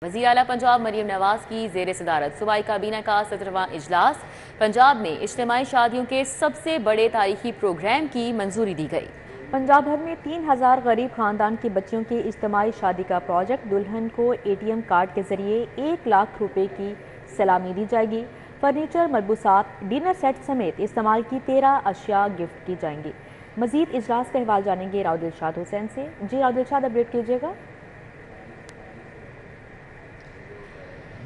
وزیر اعلیٰ پنجاب مریم نواز کی زیر صدارت صوبائی کابینہ کا 17واں اجلاس پنجاب میں اجتماعی شادیوں کے سب سے بڑے تاریخی پروگرام کی منظوری دی گئی۔ پنجاب بھر میں 3000 غریب خاندان کی بچیوں کی اجتماعی شادی کا پروجیکٹ دلہن کو ATM کارڈ کے ذریعے 1 لاکھ روپے کی سلامی دی جائے گی۔ فرنیچر، ملبوسات، ڈنر سیٹ سمیت استعمال کی 13 اشیاء گفٹ کی جائیں گی۔ مزید اجلاس کا احوال جانیں گے راؤ دلشاد حسین سے۔ جی راؤ دلشاد، اپڈیٹ کیجیے گا۔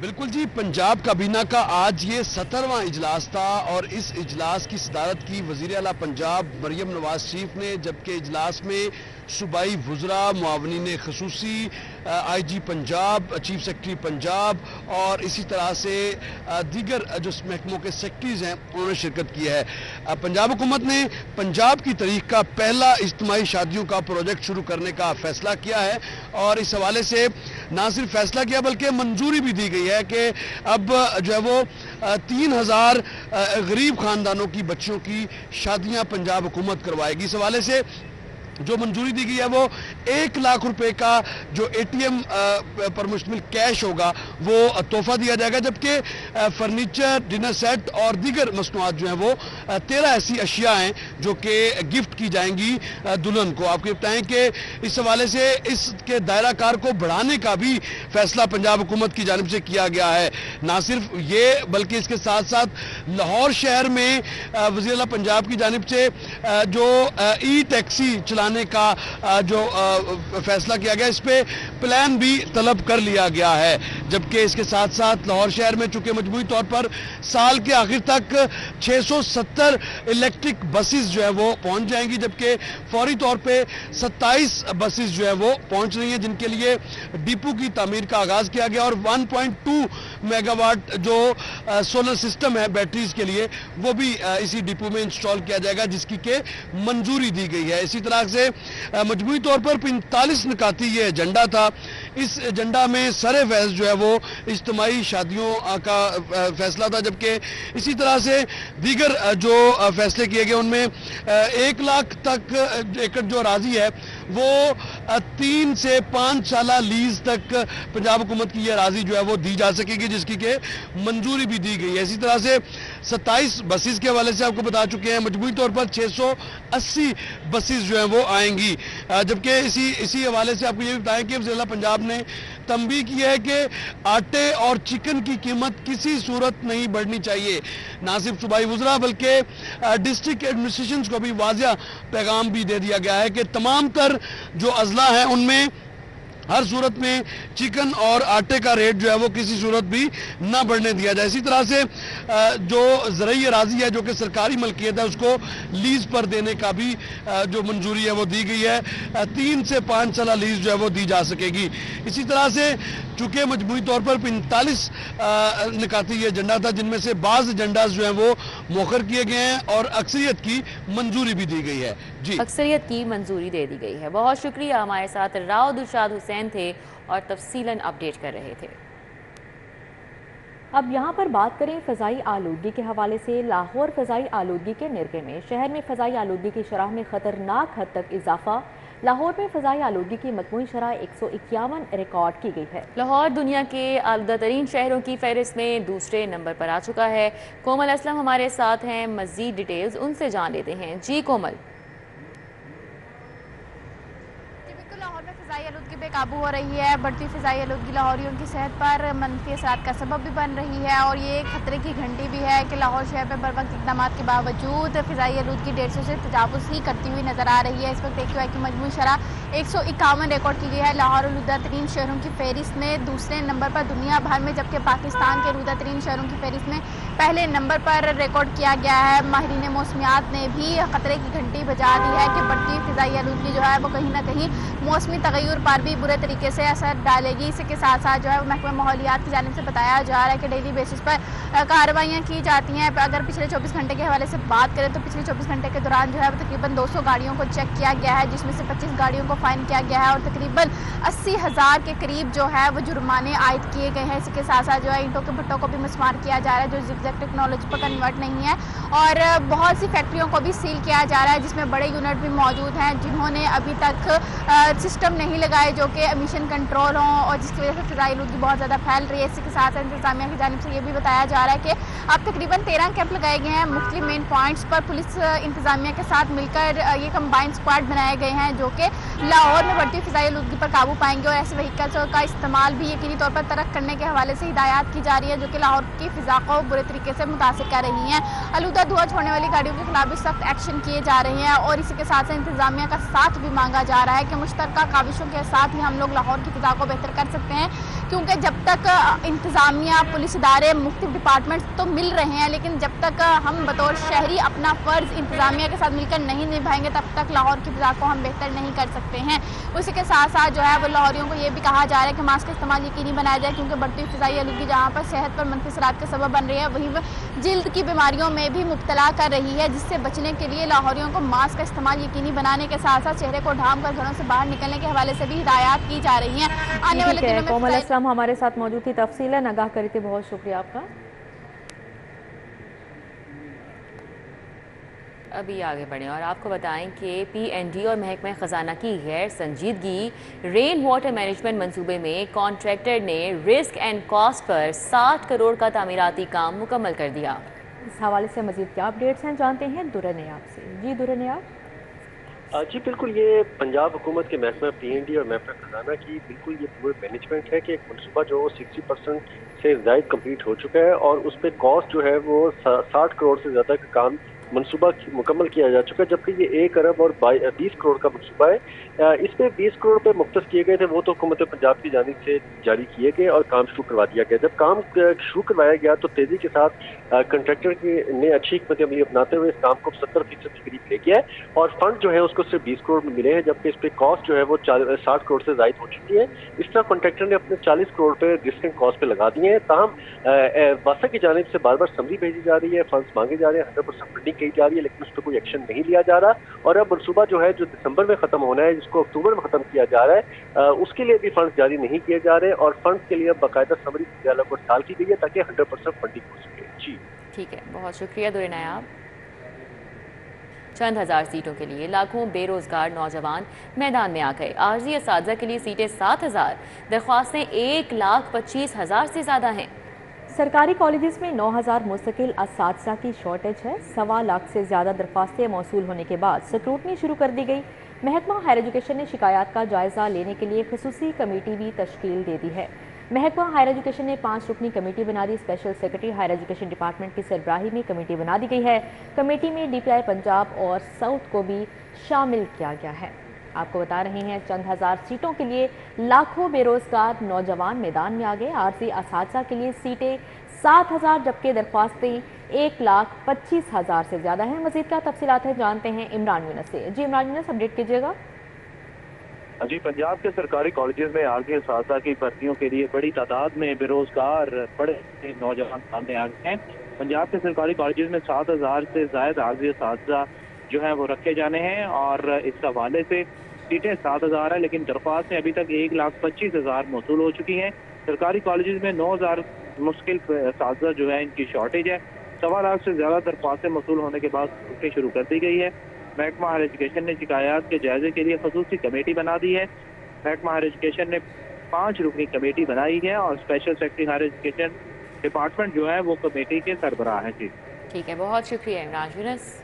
بالکل جی، پنجاب کابینہ کا آج یہ 17واں اجلاس تھا اور اس اجلاس کی صدارت کی وزیر اعلیٰ پنجاب مریم نواز شریف نے، جبکہ اجلاس میں صوبائی وزراء، معاونین خصوصی، IG Punjab, chief secretary Punjab اور اسی طرح سے دیگر جو محکموں کے سیکرٹریز ہیں انہوں نے شرکت کی ہے۔ پنجاب حکومت نے پنجاب کی تاریخ کا پہلا اجتماعی شادیوں کا پروجیکٹ شروع کرنے کا فیصلہ کیا ہے اور اس حوالے سے نہ صرف فیصلہ کیا بلکہ منظوری بھی دی گئی ہے کہ اب جو ہے وہ 3000 غریب خاندانوں کی بچیوں کی شادیاں پنجاب حکومت کروائے گی۔ اس حوالے سے جو منظوری دی گئی ہے وہ 1 لاکھ روپے کا جو ATM پر مشتمل کیش ہوگا وہ تحفہ دیا جائے گا، جبکہ فرنیچر، ڈنر سیٹ اور دیگر مصنوعات جو ہیں وہ 13 ایسی اشیاء ہیں جو کہ گفٹ کی جائیں گی دلہن کو۔ آپ کو بتائیں کہ اس حوالے سے اس کے دائرہ کار کو بڑھانے کا بھی فیصلہ پنجاب حکومت کی جانب سے کیا گیا ہے۔ نہ صرف یہ بلکہ اس کے ساتھ ساتھ لاہور شہر میں وزیر اعلیٰ پنجاب کی جانب سے جو ٹیکسی چلانے کا جو فیصلہ کیا گیا، اس پہ پلان بھی طلب کر لیا گیا ہے، جبکہ اس کے ساتھ ساتھ لاہور شہر میں چونکہ مجموعی طور پر سال کے آخر تک 670 الیکٹرک بسز جو ہے وہ پہنچ جائیں گی، جبکہ فوری طور پہ 27 بسز جو ہے وہ پہنچ رہی ہیں جن کے لیے ڈپو کی تعمیر کا آغاز کیا گیا اور 1.2 میگا واٹ جو سولر سسٹم ہے بیٹریز کے لیے وہ بھی اسی ڈپو میں انسٹال کیا جائے گا، جس کی کہ منظوری دی گئی ہے۔ اسی طرح سے مجموعی طور پر 45 نکاتی یہ ایجنڈا تھا۔ اس ایجنڈا میں سر فہرست جو ہے وہ اجتماعی شادیوں کا فیصلہ تھا، جبکہ اسی طرح سے دیگر جو فیصلے کیے گئے ان میں 1 لاکھ تک ایکڑ جو اراضی ہے وہ 3 سے 5 سالہ لیز تک پنجاب حکومت کی یہ اراضی جو ہے وہ دی جا سکے گی، جس کی کہ منظوری بھی دی گئی ہے۔ اسی طرح سے 27 بسز کے حوالے سے آپ کو بتا چکے ہیں، مجموعی طور پر 680 بسز جو ہیں وہ آئیں گی، جبکہ اسی حوالے سے آپ کو یہ بھی بتائیں کہ وزیر اعلیٰ پنجاب نے تنبیہ کی ہے کہ آٹے اور چکن کی قیمت کسی صورت نہیں بڑھنی چاہیے۔ نہ صرف صوبائی وزراء بلکہ ڈسٹرکٹ ایڈمنسٹریشنز کو بھی واضح پیغام بھی دے دیا گیا ہے کہ تمام تر جو اضلاع ہیں ان میں ہر صورت میں چکن اور آٹے کا ریٹ جو ہے وہ کسی صورت بھی نہ بڑھنے دیا جائے۔ اسی طرح سے جو زرعی اراضی ہے جو کہ سرکاری ملکیت ہے اس کو لیز پر دینے کا بھی جو منظوری ہے وہ دی گئی ہے، 3 سے 5 سالہ لیز جو ہے وہ دی جا سکے گی۔ اسی طرح سے چونکہ مجموعی طور پر 45 نکاتی یہ ایجنڈا تھا، جن میں سے بعض ایجنڈاز جو ہیں وہ مؤخر کیے گئے ہیں اور اکثریت کی منظوری بھی دی گئی ہے۔ جی، اکثریت کی منظوری دے دی گئی ہے۔ بہت شکریہ، ہمارے ساتھ راؤ دلشاد حسین تھے اور تفصیلاً اپڈیٹ کر رہے تھے۔ اب یہاں پر بات کریں فضائی آلودگی کے حوالے سے۔ لاہور فضائی آلودگی کے نرخے میں شہر میں فضائی آلودگی کی شرح میں خطرناک حد تک اضافہ۔ لاہور میں فضائی آلودگی کی مجموعی شرح 151 ریکارڈ کی گئی ہے۔ لاہور دنیا کے آلودہ ترین شہروں کی فہرست میں دوسرے نمبر پر آ چکا ہے۔ کومل اسلم ہمارے ساتھ ہیں، مزید ڈیٹیلز ان سے جان لیتے ہیں۔ جی کومل۔ لاہور میں فضائی آلودگی بے قابو ہو رہی ہے۔ بڑھتی فضائی آلودگی لاہوریوں کی صحت پر منفی اثرات کا سبب بھی بن رہی ہے اور یہ خطرے کی گھنٹی بھی ہے کہ لاہور شہر میں بر وقت اقدامات کے باوجود فضائی آلودگی 150 سے تجاوز ہی کرتی ہوئی نظر آ رہی ہے۔ اس وقت AQI کی مجموعی شرح 151 ریکارڈ کی گئی ہے۔ لاہور آلودہ ترین شہروں کی فہرست میں دوسرے نمبر پر دنیا بھر میں، جبکہ پاکستان کے آلودہ ترین شہروں کی فہرست میں پہلے نمبر پر ریکارڈ کیا گیا ہے۔ ماہرین موسمیات نے بھی خطرے کی گھنٹی بجا دی ہے کہ بڑھتی فضائی آلودگی جو ہے وہ کہیں نہ کہیں موسمی تغیر پر بھی برے طریقے سے اثر ڈالے گی۔ اس کے ساتھ ساتھ جو ہے محکمہ ماحولیات کی جانب سے بتایا جا رہا ہے کہ ڈیلی بیسس پر کارروائیاں کی جاتی ہیں۔ اگر پچھلے 24 گھنٹے کے حوالے سے بات کریں تو پچھلے 24 گھنٹے کے دوران جو ہے تقریباً 200 گاڑیوں کو چیک کیا گیا ہے، جس میں سے 25 گاڑیوں کو फाइन किया गया है और तकरीबन 80,000 के करीब जो है वो जुर्माने आयद किए गए हैं। इसके साथ साथ जो है ईंटों के भट्टों को भी मस्मार किया जा रहा है जो ज़िगज़ैग टेक्नोलॉजी पर कन्वर्ट नहीं है, और बहुत सी फैक्ट्रियों को भी सील किया जा रहा है जिसमें बड़े यूनिट भी मौजूद हैं जिन्होंने अभी तक सिस्टम नहीं लगाए जो कि एमिशन कंट्रोल हों, और जिसकी वजह से फ़िज़ाई आलूदगी बहुत ज़्यादा फैल रही है। इसी के साथ साथ इंतज़ामिया की जानिब से ये भी बताया जा रहा है कि अब तकरीबन 13 कैंप लगाए गए हैं मुख्तलिफ मेन पॉइंट्स पर। पुलिस इंतज़ामिया के साथ मिलकर ये कंबाइंड स्क्वाड बनाए गए हैं जो कि लाहौर में बढ़ती फ़िज़ाई आलूदगी पर काबू पाएंगे, और ऐसे व्हीकल्स का इस्तेमाल भी यकीनी तौर पर तर्क करने के हवाले से हिदायत की जा रही है जो कि लाहौर की फ़िज़ा को बुरे तरीके से मुतासिर कर रही हैं। आलूदा धुआं छोड़ने वाली गाड़ियों के खिलाफ भी सख्त एक्शन किए जा रहे हैं, और इसी के साथ साथ इंतज़ामिया का साथ भी मांगा जा रहा है कि मुश्तरका काविशों के साथ ही हम लोग लाहौर की फ़िज़ा को बेहतर कर सकते हैं, क्योंकि जब तक इंतज़ामिया, पुलिस इदारे, मुख्तलिफ डिपार्टमेंट्स तो मिल रहे हैं, लेकिन जब तक हम बतौर शहरी अपना फ़र्ज़ इंतज़ामिया के साथ मिलकर नहीं निभाएंगे तब तक लाहौर की फ़िज़ा को हम बेहतर नहीं कर सकते हैं। उसी के साथ साथ जो है वो लाहौरियों को ये भी कहा जा रहा है कि मास्क का इस्तेमाल यकीनी बनाया जाए, क्योंकि बढ़ती फ़िज़ाई आलूदगी जहाँ पर सेहत पर मनफी असरात का सबब बन रही है वहीं जिल्द की बीमारियों में भी मुब्तला कर रही है, जिससे बचने के लिए लाहौरियों को मास्क का इस्तेमाल यकीनी बनाने के साथ साथ चेहरे को ढांप कर घरों से बाहर निकलने के हवाले से भी हिदायत की जा रही हैं। आने वाले दिनों में कोमल असलम हमारे साथ मौजूद थी, तफसीलन आगाह करी थी, बहुत शुक्रिया आपका। अभी आगे बढ़ें और आपको बताएं कि PND और महकमा खजाना की गैर संजीदगी रेन वाटर मैनेजमेंट मंसूबे में कॉन्ट्रैक्टर ने risk and cost per 60 crore का तामीराती काम मुकम्मल कर दिया। इस हवाले से मजीद क्या अपडेट्स हैं जानते हैं दुरनियाब से। जी दुरनियाब। जी बिल्कुल, ये पंजाब हुकूमत के महकमा PND और महकमा खजाना की बिल्कुल ये पूरे मैनेजमेंट है कि एक मनसूबा जो 60% से ज़ायद कंप्लीट हो चुका है और उस पर कॉस्ट जो है वो 60 करोड़ से ज़्यादा का काम मनसूबा मुकम्मल किया जा चुका है, जबकि ये 1 अरब और 20 करोड़ का मनसूबा है। इसमें 20 करोड़ रुपए मुख्तस किए गए थे, वो तो हुकूमत पंजाब की जानिब से जारी किए गए और काम शुरू करवा दिया गया। जब काम शुरू करवाया गया तो तेजी के साथ कंट्रैक्टर ने अच्छी हिकमत अमली अपनाते हुए इस काम को 70% के करीब ले गया है और फंड जो है उसको सिर्फ 20 करोड़ में मिले हैं, जबकि इस पर कॉस्ट जो है वो 60 करोड़ से ज़ायद हो चुकी है। इस तरह कॉन्ट्रैक्टर ने अपने 40 करोड़ रुपए रिस्क एंड कॉस्ट पे लगा दिए हैं। ताहम वासा की जानिब से बार बार समरी भेजी जा रही है, फंड्स मांगे जा रहे हैं, 100% फंडिंग की जा रही है, लेकिन उस पर कोई एक्शन नहीं लिया जा रहा। और अब मनसूबा जो है जो दिसंबर में खत्म होना है, जिसको अक्टूबर में खत्म किया जा रहा है, उसके लिए भी फंड्स जारी नहीं किए जा रहे और फंड्स के लिए बाकायदा समरी को साल की गई है ताकि 100% फंडिंग हो सके। जी ठीक है, बहुत शुक्रिया दुरनियाब। चंद हज़ार सीटों के लिए लाखों बेरोजगार नौजवान मैदान में आ गए। आर्जी असातिज़ा के लिए सीटें 7,000, दरख्वास्तें 1,25,000 से ज़्यादा हैं। सरकारी कॉलेजेस में 9,000 मुस्तकिल असातिज़ा की शॉर्टेज है। 1.25 लाख से ज़्यादा दरख्वास्तें मौसूल होने के बाद स्क्रूटनी शुरू कर दी गई। महकमा हायर एजुकेशन ने शिकायत का जायज़ा लेने के लिए खसूसी कमेटी भी तश्कील दे दी है। महकमा हायर एजुकेशन ने 5 रुकनी कमेटी बना दी। Special secretary higher education department की सरबराही में कमेटी बना दी गई है। कमेटी में DPI पंजाब और साउथ को भी शामिल किया गया है। आपको बता रहे हैं चंद हज़ार सीटों के लिए लाखों बेरोजगार नौजवान मैदान में आ गए। आर्जी असातिज़ा के लिए सीटें 7,000 जबकि दरख्वास्तें 1,25,000 से ज़्यादा हैं। मज़ीद क्या तफसीलात हैं जानते हैं इमरान यूनुस से। जी इमरान यूनुस, अपडेट कीजिएगा। जी, पंजाब के सरकारी कॉलेजेस में आर्जी असातिज़ा की भर्तियों के लिए बड़ी तादाद में बेरोजगार बड़े नौजवान सामने आ गए हैं। पंजाब के सरकारी कॉलेजेस में 7,000 से ज़ायद आर्जी असातिज़ा जो है वो रखे जाने हैं और इस हवाले से सीटें 7,000 है, लेकिन दरख्वास्तें अभी तक 1,25,000 मौसूल हो चुकी हैं। सरकारी कॉलेजेस में 9,000 मुश्किल असातिज़ा जो है इनकी शॉर्टेज है। 1.25 लाख से ज़्यादा दरख्वास्तें मौसूल होने के बाद स्क्रूटनी शुरू कर दी गई है। महकमा हायर एजुकेशन ने शिकायत के जायजे के लिए खसूसी कमेटी बना दी है। महकमा हायर एजुकेशन ने 5 रुकनी कमेटी बनाई है और special secretary higher education department जो है वो कमेटी के सरबराह है। जी ठीक है, बहुत शुक्रिया इमरान यूनुस।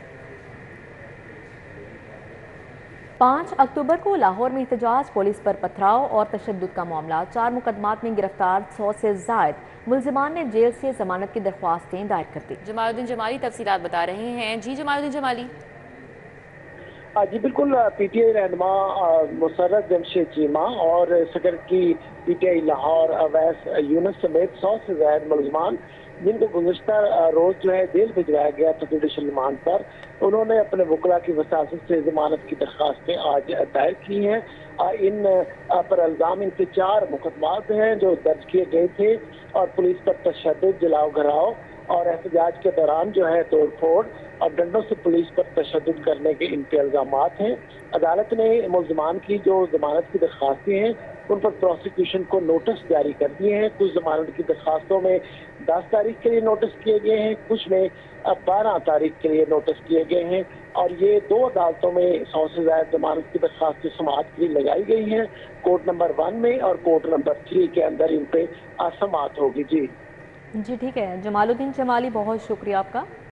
5 अक्टूबर को लाहौर में एहतजाज, पुलिस पर पथराव और तशद्दुद का मामला। 4 मुकदमात में गिरफ्तार 100 से ज़ायद मुल्जिमान ने जेल से जमानत की दरख्वास्तें दायर कर दी। जमालुद्दीन जमाली तफसीलात बता रहे हैं। जी जमालुद्दीन जमाली। जी बिल्कुल, PTI रहनुमा मुसर्रत जमशेद चीमा और सेक्रेटरी PTI लाहौर अवैस यूनुस समेत 100 से ज़ायद मुल्जिमान जिनको गुज़श्ता रोज़ जो है जेल भिजवाया गया था जुडिशल रिमांड पर, उन्होंने अपने वकला की वसासत से जमानत की दरख्वास्तें आज दायर की हैं। इन पर इल्ज़ाम इन पे 4 मुकदमात हैं जो दर्ज किए गए थे और पुलिस पर तशद्दुद, जलाओ घराव और एहतजाज के दौरान जो है तोड़ फोड़ और डंडों से पुलिस पर तशद्दुद करने के इनके इल्जामात हैं। अदालत ने मुल्ज़मान की जो जमानत की दरख्वास्तें हैं उन पर प्रोसिक्यूशन को नोटिस जारी कर दिए हैं। कुछ जमानत की दरख्वास्तों में 10 तारीख के लिए नोटिस किए गए हैं, कुछ में 12 तारीख के लिए नोटिस किए गए हैं और ये 2 अदालतों में 100 से ज़्यादा जमानत की दरख्वास्तें समाअत के लिए लगाई गई हैं। कोर्ट नंबर 1 में और कोर्ट नंबर 3 के अंदर इन पे समाअत होगी। जी ठीक है, जमालुद्दीन जमाली, बहुत शुक्रिया आपका।